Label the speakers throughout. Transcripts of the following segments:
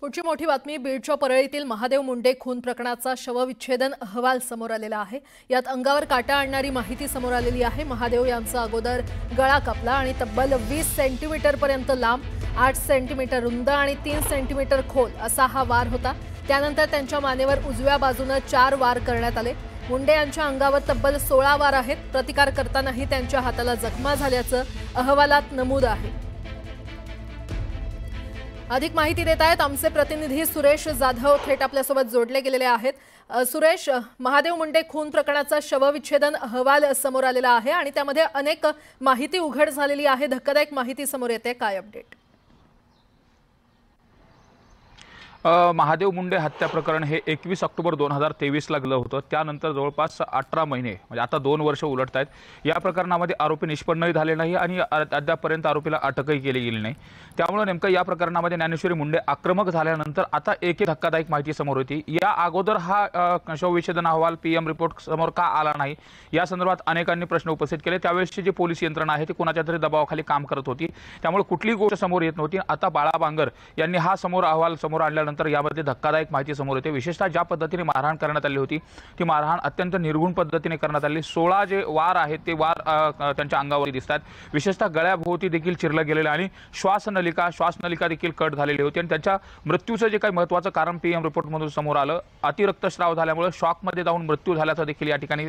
Speaker 1: पुढची मोठी बातमी बीडच्या परळीतील महादेव मुंडे खून प्रकरणाचा शवविच्छेदन अहवाल समोर आलेला आहे। यात अंगावर काटा आणणारी माहिती समोर आलेली आहे। महादेव यांचा अगोदर गळा कापला आणि तब्बल 20 सेंटीमीटर पर्यंत लांब, 8 सेंटीमीटर रुंद आणि 3 सेंटीमीटर खोल असा हा वार होता। त्यानंतर त्यांच्या मानेवर उजव्या बाजूने 4 वार करण्यात आले। मुंडे यांच्या अंगावर तब्बल 16 वार आहेत। प्रतिकार करतानाही त्यांच्या हाताला जखमा झाल्याचं अहवालात नमूद आहे। अधिक माहिती देत आहेत आमचे प्रतिनिधी सुरेश जाधव, थेट आपल्यासोबत जोडले गेलेले आहेत। सुरेश, महादेव मुंडे खून प्रकरणाचा शवविच्छेदन अहवाल समोर आलेला आहे आणि त्यामध्ये अनेक माहिती उघड झालेली आहे। धक्कादायक माहिती समोर येते, काय अपडेट?
Speaker 2: महादेव मुंडे हत्या प्रकरण हे 21 ऑक्टोबर 2023 ला घडलं होतं। त्यानंतर जवळपास 18 महिने म्हणजे आता 2 वर्ष उलटत आहेत। या प्रकरणामध्ये आरोपी निष्पन्नही झाले नाही आणि अद्यापपर्यंत आरोपीला अटकही केली गेली नाही। त्यामुळे नेमकं या प्रकरणामध्ये ज्ञानेश्वरी मुंडे आक्रमक झाल्यानंतर आता एक धक्कादायक माहिती समोर होती। या अगोदर हा शवविच्छेदन अहवाल पीएम रिपोर्ट समोर का आला नाही, या संदर्भात अनेकांनी प्रश्न उपस्थित केले। त्यावेळेसची जी पोलीस यंत्रणा आहे ती कोणाच्या तरी दबावाखाली काम करत होती, त्यामुळे कुठलीही गोष्ट समोर येत नव्हती। आता बाळा बांगर यांनी हा अहवाल समोर आणल्यानंतर यामध्ये धक्कादायक माहिती समोर येते। विशेषतः ज्या पद्धतीने मारहाण करण्यात आली होती ती मारहाण अत्यंत निर्गुण पद्धतीने करण्यात आली। 16 जे वार आहेत ते वार त्यांच्या अंगावर दिसतात। विशेषतः गळ्याभोवती देखील चिरलं गेलेलं आणि श्वासनलिका देखील कट झालेली होती आणि त्यांच्या मृत्यूचं जे काही महत्त्वाचं कारण पीएम रिपोर्टमधून समोर आलं, अतिरक्तस्राव झाल्यामुळे शॉकमध्ये जाऊन मृत्यू झाल्याचं देखील या ठिकाणी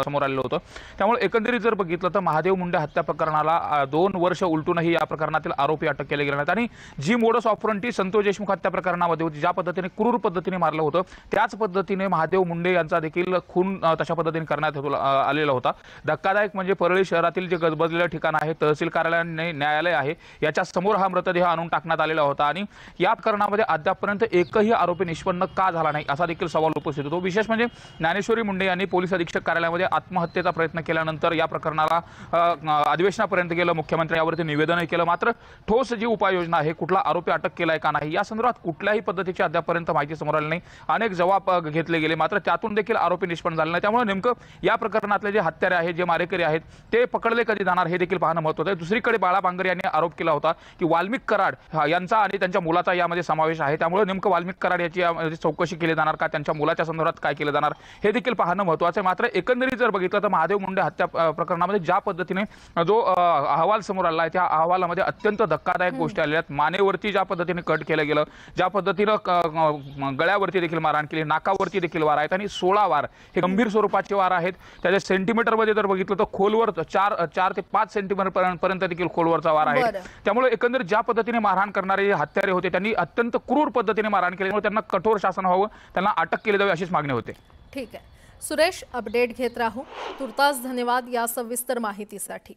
Speaker 2: समोर आलेलं होतं। त्यामुळे एकंदरीत जर बघितलं तर महादेव मुंडे हत्या प्रकरणाला 2 वर्ष उलटूनही या प्रकरणातील आरोपी अटक केले गेले नाहीत आणि जी मोडस ऑपरंडी संतोष देशमुख हत्या प्रकरणामध्ये होती, ज्या पद्धतीने क्रूर पद्धतीने मारलं होतं, त्याच पद्धतीने महादेव मुंडे यांचा देखील खून तशा पद्धतीने करण्यात आलेला होता। धक्कादायक म्हणजे परळी शहरातील जे गजबजलेलं ठिकाण आहे, तहसील कार्यालय न्यायालय आहे, याच्या समोर हा मृतदेह आणून टाकण्यात आलेला होता आणि या प्रकरणामध्ये अद्यापपर्यंत एकही आरोपी निष्पन्न का झाला नाही असा देखील सवाल उपस्थित होतो। विशेष म्हणजे ज्ञानेश्वरी मुंडे यांनी पोलीस अधीक्षक कार्यालयामध्ये आत्महत्येचा प्रयत्न केल्यानंतर या प्रकरणाला अधिवेशनापर्यंत गेलं, मुख्यमंत्री यावरती निवेदनही केलं, मात्र ठोस जी उपाययोजना आहे, कुठला आरोपी अटक केलाय का नाही या संदर्भात कुठल्याही पद्धतीची अद्यापपर्यंत माहिती समोर आली नाही। अनेक जबाब घेतले गेले, मात्र त्यातून देखील आरोपी निष्पन्न झाले नाही। त्यामुळे नेमकं या प्रकरणातले जे हत्यारे आहेत, जे मारेकरी आहेत, ते पकडले कधी जाणार हे देखील पाहणं महत्त्वाचं आहे। दुसरीकडे बाळा बांगर यांनी आरोप केला होता की वाल्मिक कराड यांचा आणि त्यांच्या मुलाचा यामध्ये समावेश आहे। त्यामुळे नेमकं वाल्मिक कराड याची चौकशी केली जाणार का, त्यांच्या मुलाच्या संदर्भात काय केलं जाणार हे देखील पाहणं महत्त्वाचं आहे। मात्र एकंदरीत जर बघितलं तर महादेव मुंडे हत्या प्रकरणामध्ये ज्या पद्धतीने जो अहवाल समोर आला आहे, त्या अहवालामध्ये अत्यंत धक्कादायक गोष्टी आलेल्या आहेत। मानेवरती ज्या पद्धतीने कट केलं गेलं, ज्या पद्धतीने गळ्यावरती देखील मारहाण केली, नाकावरती देखील वार आहेत आणि 16 वार हे गंभीर स्वरूपाचे वार आहेत। त्याच्या सेंटीमीटरमध्ये जर बघितलं तर खोलवर 4 ते 5 सेंटीमीटर पर्यंत देखील खोलवरचा वार आहे। त्यामुळे एकंदरीत ज्या पद्धतीने मारहाण करणारे हत्यारे होते त्यांनी अत्यंत क्रूर पद्धतीने मारहाण केल्यामुळे त्यांना कठोर शासन व्हावं, त्यांना अटक केली जावी अशीच मागणी होते।
Speaker 1: ठीक आहे सुरेश, अपडेट घेत राहू। तुर्तास धन्यवाद या सविस्तर माहितीसाठी।